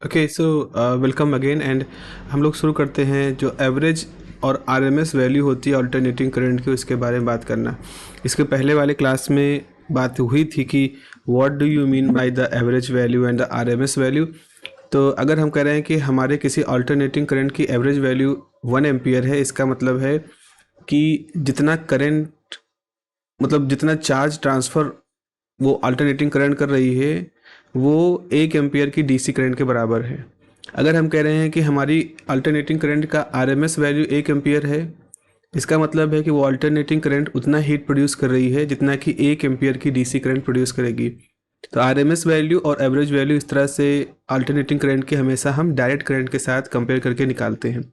Okay so welcome again and हम लोग शुरू करते हैं जो एवरेज और आरएमएस वैल्यू होती है अल्टरनेटिंग करंट की, उसके बारे में बात करना। इसके पहले वाले क्लास में बात हुई थी कि what do you mean by the average value and the RMS value. तो अगर हम कह रहे हैं कि हमारे किसी अल्टरनेटिंग करंट की एवरेज वैल्यू 1 एम्पियर है, इसका मतलब है कि जितना करंट मतलब जितना चार्ज ट्रांसफ़र वो अल्टरनेटिंग करंट कर रही है वो 1 एम्पियर की डीसी करंट के बराबर है। अगर हम कह रहे हैं कि हमारी अल्टरनेटिंग करंट का आरएमएस वैल्यू 1 एम्पियर है, इसका मतलब है कि वो अल्टरनेटिंग करंट उतना हीट प्रोड्यूस कर रही है जितना कि 1 एम्पियर की डीसी करंट प्रोड्यूस करेगी। तो आरएमएस वैल्यू और एवरेज वैल्यू इस तरह से अल्टरनेटिंग करंट के हमेशा हम डायरेक्ट करंट के साथ कंपेयर करके निकालते हैं।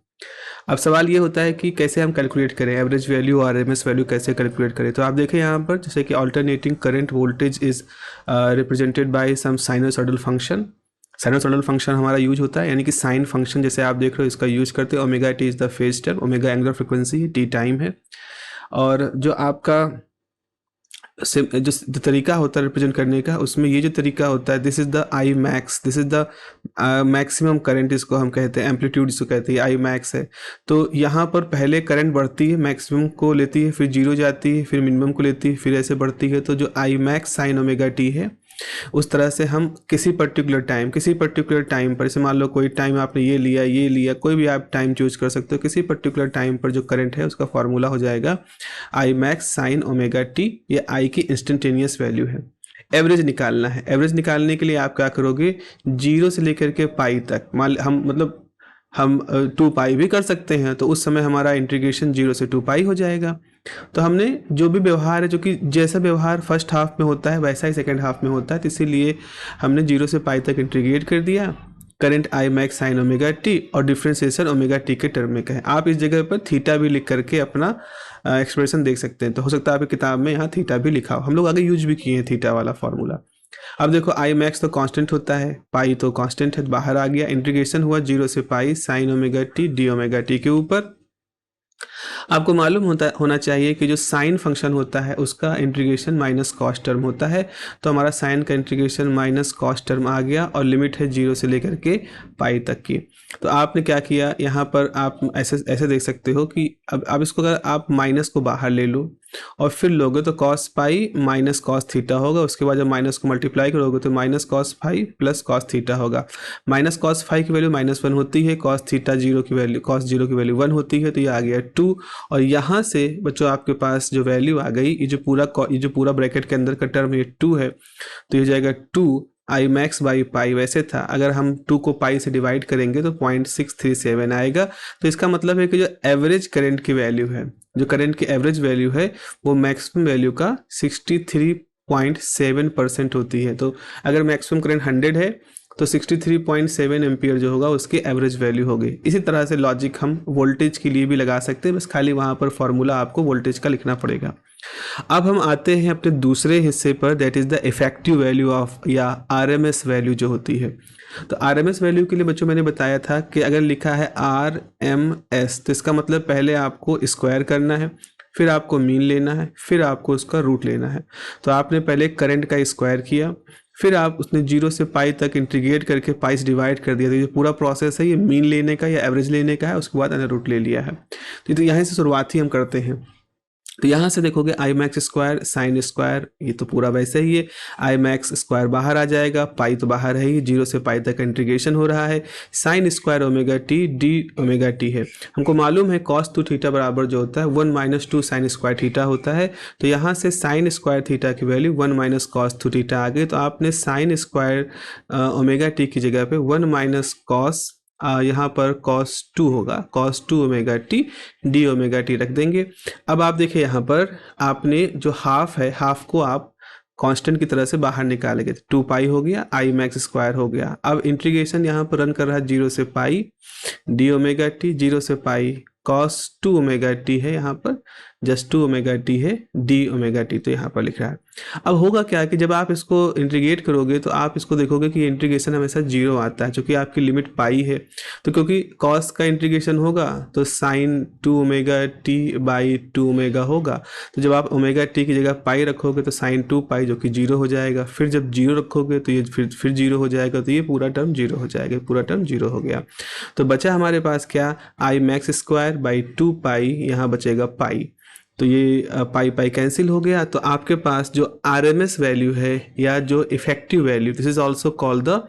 अब सवाल ये होता है कि कैसे हम कैलकुलेट करें एवरेज वैल्यू और आरएमएस वैल्यू कैसे कैलकुलेट करें। तो आप देखें यहाँ पर जैसे कि alternating current voltage is represented by some sinusoidal function. Sinusoidal function हमारा यूज होता है, यानी कि साइन फंक्शन जैसे आप देख रहे हो इसका यूज करते हैं। Omega T is the phase term, omega angular frequency है, टी टाइम है। और जो आपका जो तरीका होता है रिप्रेजेंट करने का, उसमें ये जो तरीका होता है, this is the I max, this is the maximum current, इसको हम कहते हैं एम्पलीट्यूड, इसको कहते हैं आई मैक्स है। तो यहाँ पर पहले करंट बढ़ती है, मैक्सिमम को लेती है, फिर जीरो जाती है, फिर मिनिमम को लेती है, फिर ऐसे बढ़ती है। तो जो I max sine omega T है, उस तरह से हम किसी पर्टिकुलर टाइम पर, जैसे मान लो कोई टाइम आपने ये लिया, कोई भी आप टाइम चूज कर सकते हो, किसी पर्टिकुलर टाइम पर जो करंट है उसका फॉर्मूला हो जाएगा I max sine omega T. ये आई की इंस्टेंटेनियस वैल्यू है। एवरेज निकालना है, एवरेज निकालने के लिए आप क्या करोगे, जीरो से लेकर के पाई तक, मान हम 2 पाई भी कर सकते हैं, तो उस समय हमारा इंटीग्रेशन 0 से 2 पाई हो जाएगा। तो हमने जो भी व्यवहार है, जो कि जैसा व्यवहार फर्स्ट हाफ में होता है वैसा ही सेकंड हाफ में होता है, तो इसीलिए हमने 0 से पाई तक इंटीग्रेट कर दिया। Current I max sine omega T और डिफ्रेंसिएशन ओमेगा टी के टर्म में कहें। आप इस जगह पर थीटा भी लिख करके अपना एक्सप्रेशन देख सकते हैं। तो हो सकता है आपकी किताब में यहाँ थीटा भी लिखा हो, हम लोग आगे यूज भी किए हैं थीटा वाला फॉर्मूला। अब देखो आई मैक्स तो कांस्टेंट होता है, पाई तो कांस्टेंट है, बाहर आ गया। इंटीग्रेशन हुआ 0 से pi sine omega T D omega T के ऊपर। आपको मालूम होना चाहिए कि जो साइन फंक्शन होता है उसका इंटीग्रेशन माइनस कॉस टर्म होता है। तो हमारा साइन का इंटीग्रेशन माइनस कॉस टर्म आ गया और लिमिट है 0 से लेकर के पाई तक की। तो आपने क्या किया, यहाँ पर आप ऐसे ऐसे देख सकते हो कि अब इसको अगर आप माइनस को बाहर ले लो और फिर लोगे तो cos pi minus cos theta होगा। उसके बाद जब माइनस को मल्टीप्लाई करोगे तो minus cos phi plus cos theta होगा। माइनस कॉस फाई की वैल्यू -1 होती है, कॉस थीटा जीरो की वैल्यू कॉस जीरो की वैल्यू 1 होती है, तो ये आ गया 2। और यहाँ से बच्चों आपके पास जो वैल्यू आ गई, ये जो पूरा ब्रैकेट के अंदर का टर्म ये 2 है, तो ये जाएगा 2 आई मैक्स बाई पाई। वैसे था, अगर हम 2 को पाई से डिवाइड करेंगे तो 0.637 आएगा। तो इसका मतलब है कि जो एवरेज करंट की वैल्यू है, जो करंट की एवरेज वैल्यू है, वो मैक्सिमम वैल्यू का 63.7% होती है। तो अगर मैक्सिमम करंट 100 है तो 63.7 एम्पियर जो होगा उसकी एवरेज वैल्यू होगी। इसी तरह से लॉजिक हम वोल्टेज के लिए भी लगा सकते हैं, बस खाली वहाँ पर फॉर्मूला आपको वोल्टेज का लिखना पड़ेगा। अब हम आते हैं अपने दूसरे हिस्से पर, that is the effective value of या आरएमएस वैल्यू जो होती है। तो आरएमएस वैल्यू के लिए बच्चों मैंने बताया था कि अगर लिखा है आरएमएस तो इसका मतलब पहले आपको स्क्वायर करना है, फिर आपको मीन लेना है, फिर आपको उसका रूट लेना है। तो आपने पहले करंट का स्क्वायर किया, फिर आप उसने 0 से पाई तक इंटीग्रेट करके पाई से डिवाइड कर दिया। तो ये पूरा प्रोसेस है, ये मीन लेने का या एवरेज लेने का है, उसके बाद अंदर रूट ले लिया है। तो यहाँ से शुरुआत ही हम करते हैं। तो यहाँ से देखोगे आई मैक्स स्क्वायर साइन स्क्वायर, ये तो पूरा वैसे ही है। आई मैक्स स्क्वायर बाहर आ जाएगा, पाई तो बाहर है ही, 0 से पाई तक इंटीग्रेशन हो रहा है। Sine square omega T D omega T है। हमको मालूम है कॉस 2 थीटा बराबर जो होता है 1 - 2 साइन स्क्वायर थीटा होता है। तो यहाँ से साइन स्क्वायर थीटा की वैल्यू 1 - कॉस 2 थीटा आ गई। तो आपने साइन स्क्वायर ओमेगा टी की जगह पे 1 - कॉस यहाँ पर cos 2 होगा, cos 2 omega T D omega T रख देंगे। अब आप देखिए यहाँ पर आपने जो हाफ है, हाफ को आप कांस्टेंट की तरह से बाहर निकालेंगे, 2 पाई हो गया, आई मैक्स स्क्वायर हो गया। अब इंटीग्रेशन यहाँ पर रन कर रहा है 0 से पाई डी ओमेगा टी, 0 से पाई cos 2 ओमेगा टी है यहाँ पर, जस्ट टू ओमेगा टी है डी ओमेगा टी, तो यहाँ पर लिख रहा है। अब होगा क्या कि जब आप इसको इंटीग्रेट करोगे तो आप इसको देखोगे कि इंटीग्रेशन हमेशा जीरो आता है, क्योंकि आपकी लिमिट पाई है। तो क्योंकि कॉस का इंटीग्रेशन होगा तो sign to omega T by two omega होगा। तो जब आप ओमेगा टी की जगह पाई रखोगे तो साइन टू पाई जो कि जीरो हो जाएगा, फिर जब जीरो रखोगे तो ये फिर जीरो हो जाएगा, तो ये पूरा टर्म जीरो हो जाएगा, पूरा टर्म जीरो हो गया। तो बचा हमारे पास क्या, I max square by two pi, यहाँ बचेगा पाई। तो ये पाई पाई कैंसिल हो गया। तो आपके पास जो आरएमएस वैल्यू है या जो effective value, this is also called the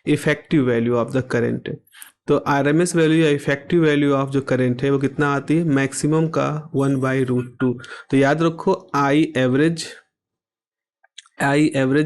effective value of the current. तो आरएमएस वैल्यू या इफेक्टिव वैल्यू ऑफ जो करंट है वो कितना आती है, मैक्सिमम का 1/√2। तो याद रखो आई एवरेज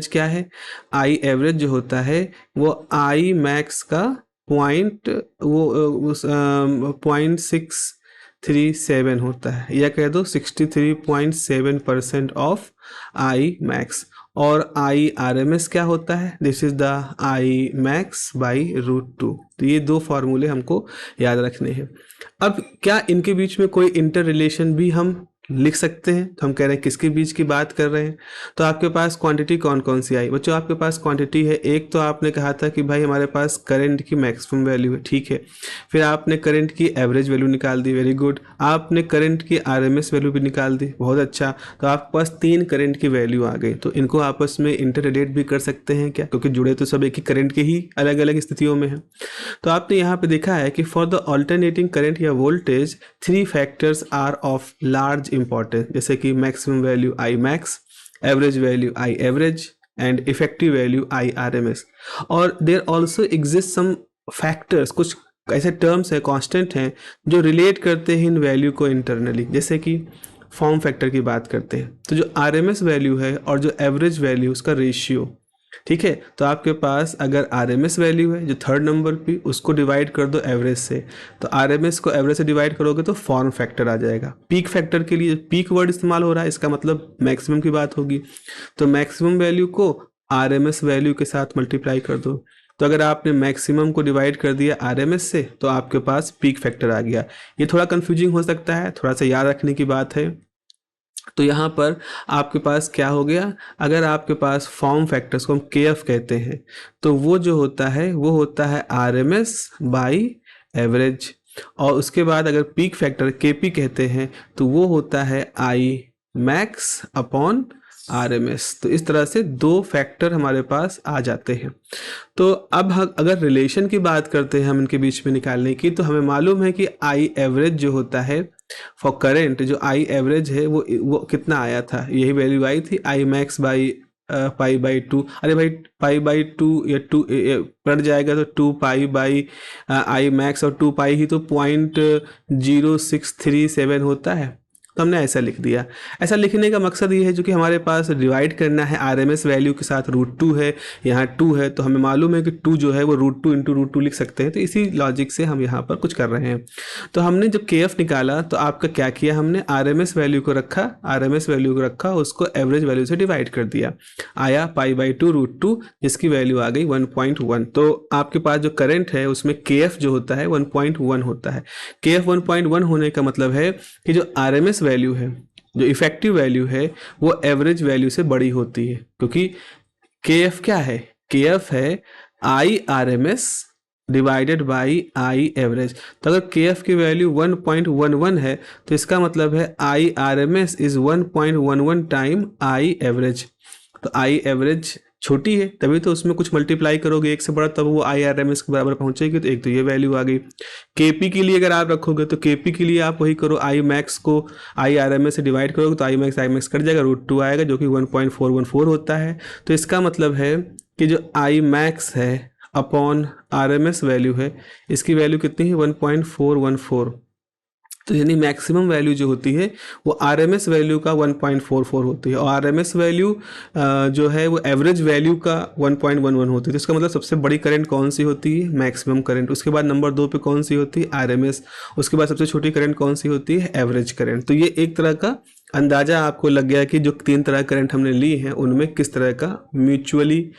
क्या है, आई एवरेज जो होता है वो आई मैक्स का पॉइंट वो 0.637 होता है, या कह दो 63.7% ऑफ आई मैक्स। और आई आर एम एस क्या होता है, this is the I max by √2। तो ये दो फार्मूले हमको याद रखने हैं। अब क्या इनके बीच में कोई इंटर रिलेशन भी हम लिख सकते हैं? तो हम कह रहे हैं किसके बीच की बात कर रहे हैं। तो आपके पास क्वांटिटी कौन कौन सी आई बच्चों, आपके पास क्वांटिटी है एक, तो आपने कहा था कि भाई हमारे पास करंट की मैक्सिमम वैल्यू है, ठीक है। फिर आपने करंट की एवरेज वैल्यू निकाल दी, वेरी गुड। आपने करंट की आरएमएस वैल्यू भी निकाल दी, बहुत अच्छा। तो आपके पास 3 करंट की वैल्यू आ गई। तो इनको आपस में इंटर रिलेट भी कर सकते हैं क्या, क्योंकि जुड़े तो सब एक ही करंट के ही अलग अलग स्थितियों में है। तो आपने यहाँ पे देखा है कि फॉर द ऑल्टरनेटिंग करंट या voltage 3 factors are of large importance, जैसे कि maximum value I max, average value I average and effective value I R M S. और there also exist some factors, कुछ ऐसे टर्म्स है, constant हैं जो relate करते हैं इन वैल्यू को इंटरनली, जैसे कि फॉर्म फैक्टर की बात करते हैं। तो जो आर एम एस वैल्यू है और जो एवरेज वैल्यू उसका रेशियो, ठीक है। तो आपके पास अगर आरएमएस वैल्यू है जो थर्ड नंबर पे, उसको डिवाइड कर दो एवरेज से, तो आरएमएस को एवरेज से डिवाइड करोगे तो फॉर्म फैक्टर आ जाएगा। पीक फैक्टर के लिए पीक वर्ड इस्तेमाल हो रहा है, इसका मतलब मैक्सिमम की बात होगी। तो मैक्सिमम वैल्यू को आरएमएस वैल्यू के साथ मल्टीप्लाई कर दो। तो अगर आपने मैक्सिमम को डिवाइड कर दिया आरएमएस से तो आपके पास पीक फैक्टर आ गया। ये थोड़ा कंफ्यूजिंग हो सकता है, थोड़ा सा याद रखने की बात है। तो यहाँ पर आपके पास क्या हो गया, अगर आपके पास फॉर्म फैक्टर्स को हम KF कहते हैं, तो वो जो होता है वो होता है RMS बाई एवरेज। और उसके बाद अगर पीक फैक्टर KP कहते हैं तो वो होता है I मैक्स अपॉन RMS। तो इस तरह से 2 फैक्टर हमारे पास आ जाते हैं। तो अब अगर रिलेशन की बात करते हैं हम इनके बीच में निकालने की, तो हमें मालूम है कि आई एवरेज जो होता है फॉर करंट, जो आई एवरेज है वो कितना आया था, यही वैल्यू आई थी आई मैक्स बाई पाई बाई 2। अरे भाई पाई बाई 2 या 2 पड़ जाएगा तो 2 पाई बाई आई मैक्स, और 2 पाई ही तो 0.0637 होता है। तो हमने ऐसा लिख दिया। ऐसा लिखने का मकसद ये है जो कि हमारे पास डिवाइड करना है आरएमएस वैल्यू के साथ, √2 है, यहाँ 2 है, तो हमें मालूम है कि 2 जो है वो √2 इंटू √2 लिख सकते हैं। तो इसी लॉजिक से हम यहाँ पर कुछ कर रहे हैं। तो हमने जब KF निकाला तो आपका क्या किया, हमने आरएमएस वैल्यू को रखा, उसको एवरेज वैल्यू से डिवाइड कर दिया, आया पाई बाई 2 √2, जिसकी वैल्यू आ गई 1.1। तो आपके पास जो करंट है उसमें KF जो होता है 1.1 होता है। KF 1.1 होने का मतलब है कि जो आरएमएस वैल्यू है, जो इफेक्टिव वैल्यू है, वो एवरेज वैल्यू से बड़ी होती है, क्योंकि KF क्या है, KF है I RMS divided by I average. तो अगर KF की वैल्यू 1.11 है तो इसका मतलब है I RMS is 1.11 time I average. तो आई एवरेज छोटी है, तभी तो उसमें कुछ मल्टीप्लाई करोगे एक से बड़ा, तब वो आई आरएमएस के बराबर पहुंचेगी। तो एक तो ये वैल्यू आ गई। KP के लिए अगर आप रखोगे तो KP के लिए आप वही करो, आई मैक्स को आई आरएमएस से डिवाइड करोगे तो आई मैक्स कट जाएगा, √2 आएगा जो कि 1.414 होता है। तो इसका मतलब है कि जो आई मैक्स है अपॉन आरएमएस वैल्यू है, इसकी वैल्यू कितनी है 1.414। तो यानी मैक्सिमम वैल्यू जो होती है वो आरएमएस वैल्यू का 1.44 होती है, और आरएमएस वैल्यू जो है वो एवरेज वैल्यू का 1.11 होती है। तो इसका मतलब सबसे बड़ी करंट कौन सी होती है, मैक्सिमम करंट। उसके बाद नंबर 2 पे कौन सी होती है, आरएमएस। उसके बाद सबसे छोटी करंट कौन सी होती है, एवरेज करंट। तो ये एक तरह का अंदाजा आपको लग गया कि जो 3 तरह करंट हमने ली हैं उनमें किस तरह का म्यूचुअली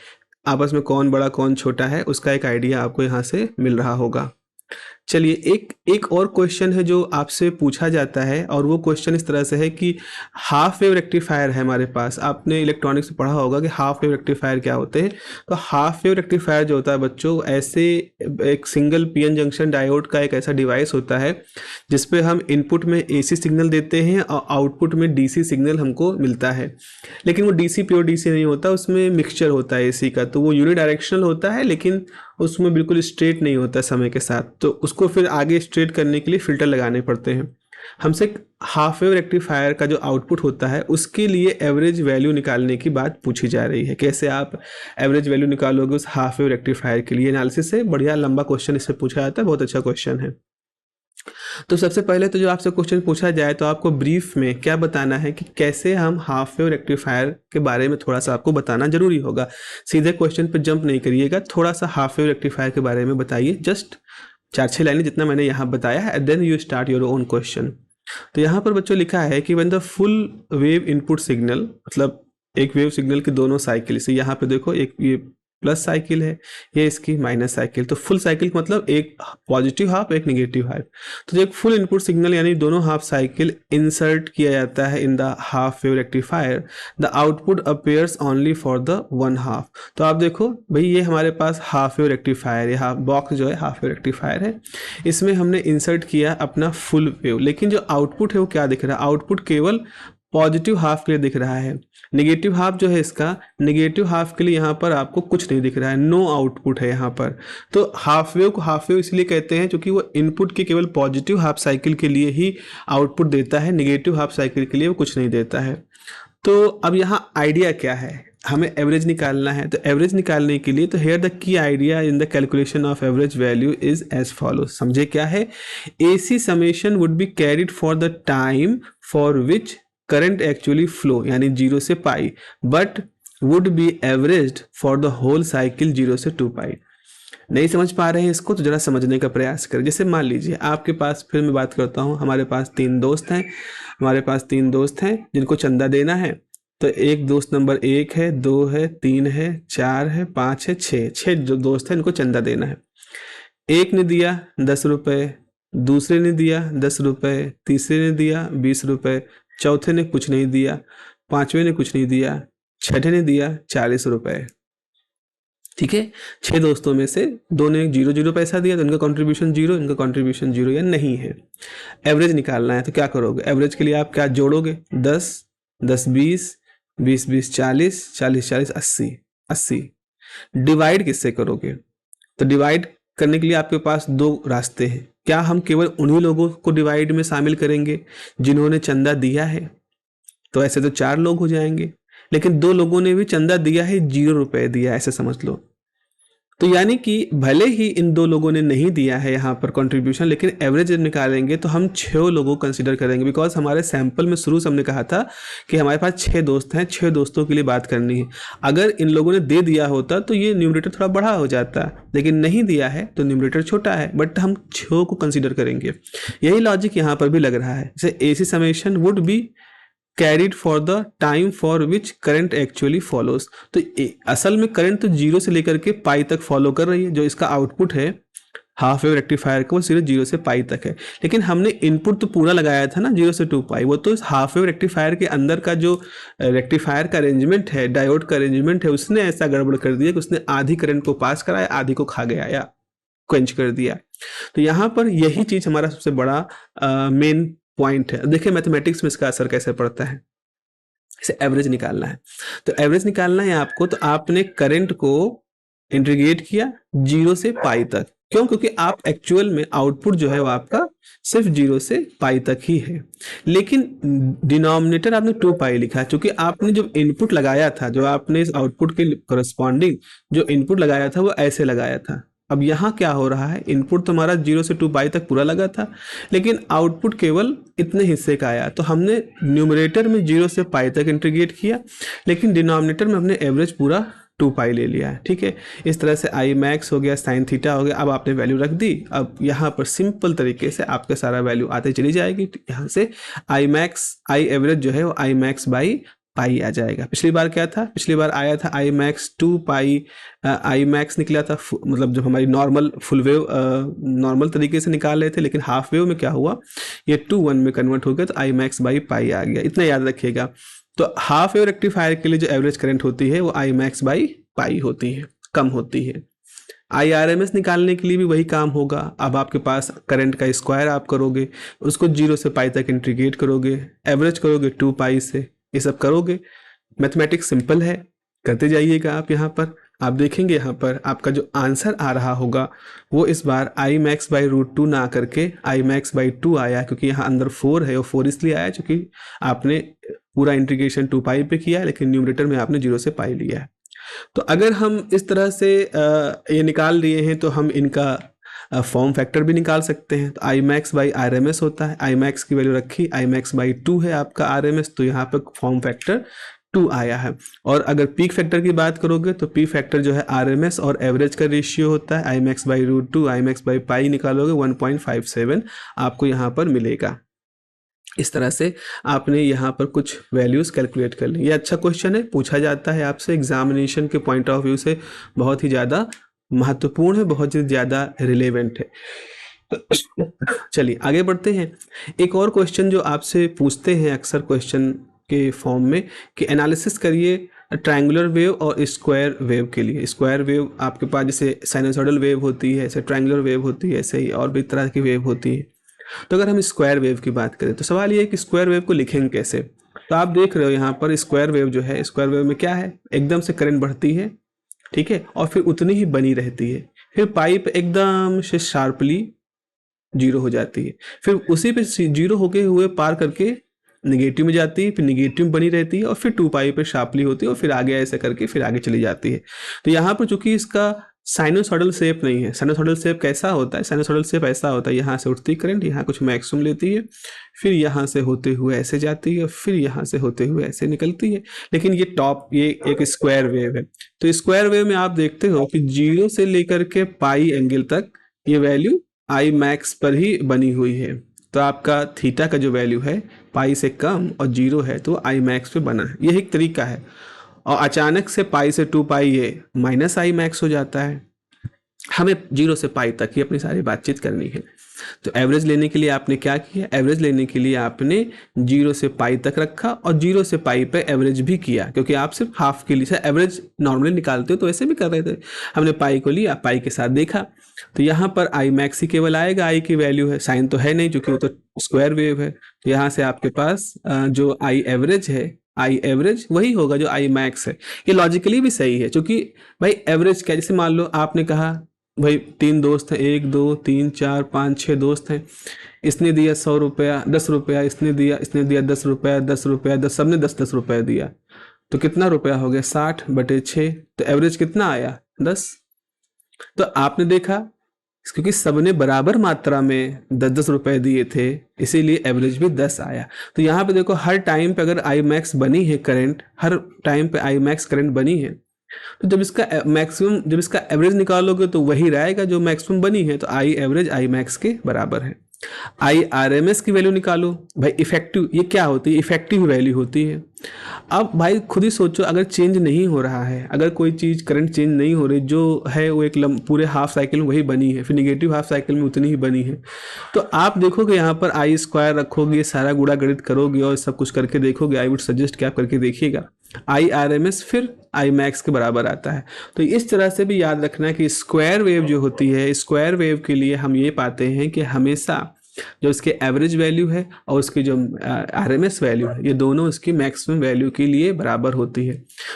आपस में कौन बड़ा कौन छोटा है, उसका एक आइडिया आपको यहाँ से मिल रहा होगा। चलिए एक एक और क्वेश्चन है जो आपसे पूछा जाता है, और वो क्वेश्चन इस तरह से है कि हाफ वेव रेक्टिफायर है हमारे पास। आपने इलेक्ट्रॉनिक्स में पढ़ा होगा कि हाफ वेव रेक्टिफायर क्या होते हैं। तो हाफ वेव रेक्टिफायर जो होता है बच्चों, ऐसे एक सिंगल पीएन जंक्शन डायोड का एक ऐसा डिवाइस होता है जिसपे हम इनपुट में एसी सिग्नल देते हैं और आउटपुट में डीसी सिग्नल हमको मिलता है। लेकिन वो डीसी प्योर डीसी नहीं होता, उसमें मिक्सचर होता है एसी का, तो वो यूनिडायरेक्शनल होता है लेकिन उसमें बिल्कुल स्ट्रेट नहीं होता समय के साथ। तो उसको फिर आगे स्ट्रेट करने के लिए फिल्टर लगाने पड़ते हैं। हमसे हाफ वेव रेक्टिफायर का जो आउटपुट होता है उसके लिए एवरेज वैल्यू निकालने की बात पूछी जा रही है। कैसे आप एवरेज वैल्यू निकालोगे उस हाफ वेव रेक्टिफायर के लिए, एनालिसिस से बढ़िया लंबा क्वेश्चन इससे पूछा जाता है, बहुत अच्छा क्वेश्चन है। तो सबसे पहले तो जो आपसे क्वेश्चन पूछा जाए तो आपको ब्रीफ में क्या बताना है कि कैसे हम हाफ वेव रेक्टिफायर के बारे में थोड़ा सा आपको बताना जरूरी होगा। सीधे क्वेश्चन पे जंप नहीं करिएगा, थोड़ा सा हाफ वेव रेक्टिफायर के बारे में बताइए, जस्ट 4-6 लाइनें जितना मैंने यहाँ बताया है, then you start your own question. तो यहाँ पर बच्चों लिखा है कि when the full wave input signal, मतलब एक वेव सिग्नल की दोनों साइकिल से, यहाँ पे देखो एक ये प्लस साइकिल है, ये इसकी माइनस साइकिल, तो फुल साइकिल का मतलब एक पॉजिटिव हाफ एक निगेटिव हाफ। तो जो एक फुल इनपुट सिग्नल यानी दोनों हाफ साइकिल इंसर्ट किया जाता है in the half wave rectifier, the output appears only for the one half. तो आप देखो भाई ये हमारे पास हाफ वेव रेक्टिफायर, ये हाफ बॉक्स जो है हाफ वेव रेक्टिफायर है, इसमें हमने इंसर्ट किया अपना फुल वेव, लेकिन जो आउटपुट है वो क्या दिख रहा है, आउटपुट केवल पॉजिटिव हाफ के लिए दिख रहा है। नेगेटिव हाफ जो है इसका, नेगेटिव हाफ के लिए यहाँ पर आपको कुछ नहीं दिख रहा है, नो आउटपुट है यहाँ पर। तो हाफ वेव को हाफ वेव इसलिए कहते हैं क्योंकि वो इनपुट के केवल पॉजिटिव हाफ साइकिल के लिए ही आउटपुट देता है, नेगेटिव हाफ साइकिल के लिए वो कुछ नहीं देता है। तो अब यहाँ आइडिया क्या है, हमें एवरेज निकालना है। तो एवरेज निकालने के लिए तो here the key idea in the calculation of average value is as follow. समझे क्या है, एसी summation would be carried for the time for which current actually flow, यानी 0 से pi, but would be averaged for the whole cycle 0 से 2 पाई। नहीं समझ पा रहे हैं इसको तो जरा समझने का प्रयास करें। जैसे मान लीजिए आपके पास, फिर मैं बात करता हूँ, हमारे पास 3 दोस्त हैं, हमारे पास 3 दोस्त हैं जिनको चंदा देना है। तो एक दोस्त नंबर 1 है, 2 है, 3 है, 4 है, 5 है, 6 जो दोस्त हैं इनको चंदा देना है। एक ने दिया 10 रुपये, दूसरे ने दिया 10 रुपये, तीसरे ने दिया 20 रुपये, चौथे ने कुछ नहीं दिया, पांचवें ने कुछ नहीं दिया, छठे ने दिया 40 रुपए। ठीक है, 6 दोस्तों में से 2 ने 0-0 पैसा दिया तो इनका कंट्रीब्यूशन 0, इनका कंट्रीब्यूशन 0 या नहीं है। एवरेज निकालना है तो क्या करोगे, एवरेज के लिए आप क्या जोड़ोगे, 10, 10, 20, 20, 20, 40, 40, 40, 80, 80। डिवाइड किससे करोगे, तो डिवाइड करने के लिए आपके पास 2 रास्ते हैं। क्या हम केवल उन्हीं लोगों को डिवाइड में शामिल करेंगे जिन्होंने चंदा दिया है, तो ऐसे तो 4 लोग हो जाएंगे, लेकिन 2 लोगों ने भी चंदा दिया है, 0 रुपए दिया, ऐसे समझ लो। तो यानी कि भले ही इन 2 लोगों ने नहीं दिया है यहाँ पर कंट्रीब्यूशन, लेकिन एवरेज जब निकालेंगे तो हम 6 लोगों को कंसीडर करेंगे, बिकॉज हमारे सैंपल में शुरू से हमने कहा था कि हमारे पास 6 दोस्त हैं, 6 दोस्तों के लिए बात करनी है। अगर इन लोगों ने दे दिया होता तो ये न्यूमरेटर थोड़ा बड़ा हो जाता, लेकिन नहीं दिया है तो न्यूमरेटर छोटा है, बट हम 6 को कंसिडर करेंगे। यही लॉजिक यहाँ पर भी लग रहा है। जैसे AC summation would be carried for the time for which current actually follows, तो असल में करंट तो 0 से लेकर के पाई तक फॉलो कर रही है। जो इसका आउटपुट है हाफ वेव रेक्टिफायर का वो सिर्फ 0 से पाई तक है, लेकिन हमने इनपुट तो पूरा लगाया था ना 0 से 2 पाई। वो तो इस हाफ वेव रेक्टिफायर के अंदर का जो रेक्टिफायर का अरेंजमेंट है, डायोड का अरेंजमेंट है, उसने ऐसा गड़बड़ कर दिया कि उसने आधी करंट को पास कराया, आधी को खा गया या क्वेंच कर दिया। तो यहाँ पर यही चीज हमारा सबसे बड़ा मेन पॉइंट है। देखिए मैथमेटिक्स में इसका असर कैसे पड़ता है। इसे एवरेज निकालना है, तो एवरेज निकालना है आपको, तो आपने करंट को इंटीग्रेट किया 0 से पाई तक। क्यों, क्योंकि आप एक्चुअल में आउटपुट जो है वो आपका सिर्फ 0 से पाई तक ही है, लेकिन डिनोमिनेटर आपने 2 पाई लिखा, क्योंकि आपने जो इनपुट लगाया था, जो आपने इस आउटपुट के करस्पॉन्डिंग जो इनपुट लगाया था वो ऐसे लगाया था। अब यहाँ क्या हो रहा है, इनपुट तो हमारा 0 से 2 पाई तक पूरा लगा था, लेकिन आउटपुट केवल इतने हिस्से का आया, तो हमने न्यूमरेटर में 0 से पाई तक इंटीग्रेट किया, लेकिन डिनोमिनेटर में हमने एवरेज पूरा 2 पाई ले लिया है। ठीक है, इस तरह से आई मैक्स हो गया, साइन थीटा हो गया। अब आपने वैल्यू रख दी, अब यहाँ पर सिंपल तरीके से आपका सारा वैल्यू आते चली जाएगी। यहाँ से आई मैक्स, आई एवरेज जो है वो आई मैक्स बाई पाई आ जाएगा। पिछली बार क्या था, पिछली बार आया था I max 2 pi, I max निकला था मतलब जब हमारी नॉर्मल फुल वेव नॉर्मल तरीके से निकाल रहे थे, लेकिन हाफ वेव में क्या हुआ, ये 2 1 में कन्वर्ट हो गया तो आई मैक्स बाई पाई आ गया। इतना याद रखिएगा। तो हाफ वेव रेक्टिफायर के लिए जो एवरेज करंट होती है वो आई मैक्स बाई पाई होती है, कम होती है। आई आर एम एस निकालने के लिए भी वही काम होगा। अब आपके पास करंट का स्क्वायर आप करोगे, उसको 0 से पाई तक इंटीग्रेट करोगे, एवरेज करोगे 2 पाई से, ये सब करोगे। मैथमेटिक्स सिंपल है, करते जाइएगा आप। यहाँ पर आप देखेंगे, यहाँ पर आपका जो आंसर आ रहा होगा वो इस बार आई मैक्स बाई रूट 2 ना करके आई मैक्स बाई 2 आया, क्योंकि यहाँ अंदर 4 है और 4 इसलिए आया क्योंकि आपने पूरा इंटीग्रेशन 2 पाई पे किया है, लेकिन न्यूमरेटर में आपने 0 से पाई लिया है। तो अगर हम इस तरह से ये निकाल लिए हैं तो हम इनका फॉर्म फैक्टर भी निकाल सकते हैं। तो I max by R M S होता है, आई मैक्स की वैल्यू रखी, आई मैक्स बाई 2 है आपका आर एम एस, तो यहाँ पर फॉर्म फैक्टर 2 आया है। और अगर पीक फैक्टर की बात करोगे तो पीक फैक्टर जो है आर एम एस और एवरेज का रेशियो होता है, I max by root 2, I max by pi निकालोगे 1.57 आपको यहाँ पर मिलेगा। इस तरह से आपने यहाँ पर कुछ वैल्यूज़ कैलकुलेट कर ली। ये अच्छा क्वेश्चन है, पूछा जाता है आपसे एग्जामिनेशन के पॉइंट ऑफ व्यू से, बहुत ही ज़्यादा महत्वपूर्ण है, बहुत ही ज़्यादा रिलेवेंट है। चलिए आगे बढ़ते हैं। एक और क्वेश्चन जो आपसे पूछते हैं अक्सर क्वेश्चन के फॉर्म में कि एनालिसिस करिए ट्रायंगुलर वेव और स्क्वायर वेव के लिए। स्क्वायर वेव आपके पास जैसे साइनसॉइडल वेव होती है, ऐसे ट्रायंगुलर वेव होती है, ऐसे ही और भी तरह की वेव होती है। तो अगर हम स्क्वायर वेव की बात करें तो सवाल ये है कि स्क्वायर वेव को लिखेंगे कैसे। तो आप देख रहे हो यहाँ पर स्क्वायर वेव जो है, स्क्वायर वेव में क्या है, एकदम से करंट बढ़ती है, ठीक है, और फिर उतनी ही बनी रहती है, फिर पाइप एकदम से शार्पली 0 हो जाती है, फिर उसी पे 0 होके हुए पार करके निगेटिव में जाती है, फिर निगेटिव में बनी रहती है और फिर 2 पाई पे शार्पली होती है और फिर आगे ऐसे करके फिर आगे चली जाती है। तो यहाँ पर चूंकि इसका साइनोसॉइडल शेप नहीं है, साइनोसॉइडल शेप कैसा होता है, साइनोसॉइडल शेप ऐसा होता है, यहाँ से उठती करंट, यहाँ कुछ मैक्सिमम लेती है, फिर यहाँ से होते हुए ऐसे जाती है, फिर यहाँ से होते हुए ऐसे निकलती है। लेकिन ये टॉप, ये एक स्क्वायर वेव है। तो स्क्वायर वेव में आप देखते हो कि 0 से लेकर के पाई एंगल तक ये वैल्यू आई मैक्स पर ही बनी हुई है। तो आपका थीटा का जो वैल्यू है पाई से कम और 0 है तो आई मैक्स पे बना है, यही एक तरीका है। और अचानक से पाई से 2 पाई ये माइनस आई मैक्स हो जाता है। हमें 0 से पाई तक ही अपनी सारी बातचीत करनी है। तो एवरेज लेने के लिए आपने क्या किया, एवरेज लेने के लिए आपने 0 से पाई तक रखा और 0 से पाई पे एवरेज भी किया, क्योंकि आप सिर्फ हाफ के लिए एवरेज नॉर्मली निकालते हो तो ऐसे भी कर रहे थे। हमने पाई को लिया, पाई के साथ देखा, तो यहाँ पर आई मैक्स ही केवल आएगा, आई की वैल्यू है, साइन तो है नहीं क्योंकि वो तो स्क्वायर वेव है। तो यहाँ से आपके पास जो आई एवरेज है, आई एवरेज वही होगा जो आई मैक्स है। ये लॉजिकली भी सही है, क्योंकि भाई एवरेज क्या, जैसे मान लो आपने कहा भाई 3 दोस्त हैं, 1 2 3 4 5 6 दोस्त हैं, इसने दिया 100 रुपया, 10 रुपया, इसने दिया 10 रुपया, 10 रुपया, 10, सबने 10 रुपया दिया, तो कितना रुपया हो गया 60/6। तो एवरेज कितना आया 10। तो आपने देखा क्योंकि सबने बराबर मात्रा में 10 रुपए दिए थे, इसीलिए एवरेज भी 10 आया। तो यहाँ पे देखो हर टाइम पे अगर आई मैक्स बनी है करंट, हर टाइम पे आई मैक्स करंट बनी है, तो जब इसका मैक्सिमम, जब इसका एवरेज निकालोगे तो वही रहेगा जो मैक्सिमम बनी है। तो आई एवरेज आई मैक्स के बराबर है। आई आर एम एस की वैल्यू निकालो भाई, इफेक्टिव, ये क्या होती है, इफेक्टिव वैल्यू होती है। अब भाई खुद ही सोचो, अगर चेंज नहीं हो रहा है, अगर कोई चीज़ करंट चेंज नहीं हो रही, जो है वो एक पूरे हाफ साइकिल में वही बनी है, फिर निगेटिव हाफ साइकिल में उतनी ही बनी है, तो आप देखोगे यहाँ पर आई स्क्वायर रखोगे, सारा गुणा गणित करोगे और सब कुछ करके देखोगे। आई वुड सजेस्ट कि आप करके देखिएगा, आई आर एम एस फिर आई मैक्स के बराबर आता है। तो इस तरह से भी याद रखना है कि स्क्वायर वेव जो होती है, स्क्वायर वेव के लिए हम ये पाते हैं कि हमेशा जो इसके एवरेज वैल्यू है और उसकी जो आर एम एस वैल्यू है, ये दोनों इसकी मैक्सिमम वैल्यू के लिए बराबर होती है।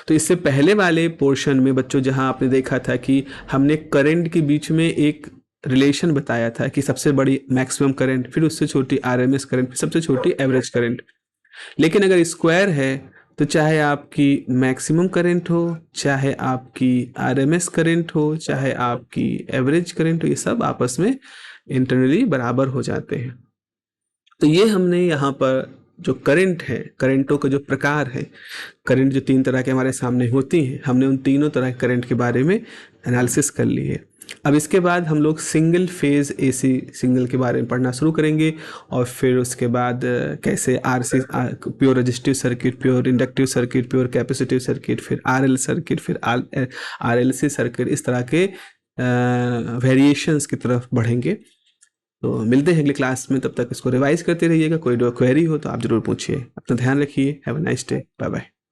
तो इससे पहले वाले पोर्शन में बच्चों जहां आपने देखा था कि हमने करंट के बीच में एक रिलेशन बताया था कि सबसे बड़ी मैक्सिमम करंट, फिर उससे छोटी आर एम एस करंट, फिर सबसे छोटी एवरेज करंट। लेकिन अगर स्क्वायर है तो चाहे आपकी मैक्सिमम करंट हो, चाहे आपकी आरएमएस करंट हो, चाहे आपकी एवरेज करंट हो, ये सब आपस में इंटरनली बराबर हो जाते हैं। तो ये हमने यहाँ पर जो करंट है, करंटों का जो प्रकार है, करंट जो 3 तरह के हमारे सामने होती हैं, हमने उन तीनों तरह के करंट के बारे में एनालिसिस कर ली है। अब इसके बाद हम लोग सिंगल फेज एसी सिग्नल के बारे में पढ़ना शुरू करेंगे, और फिर उसके बाद कैसे RC pure resistive circuit, pure inductive circuit, pure capacitive circuit, फिर आरएल सर्किट, फिर आरएलसी सर्किट, इस तरह के वेरिएशंस की तरफ बढ़ेंगे। तो मिलते हैं अगले क्लास में, तब तक इसको रिवाइज करते रहिएगा। कोई क्वेरी हो तो आप ज़रूर पूछिए। अपना ध्यान रखिए। Have a nice day. Bye bye.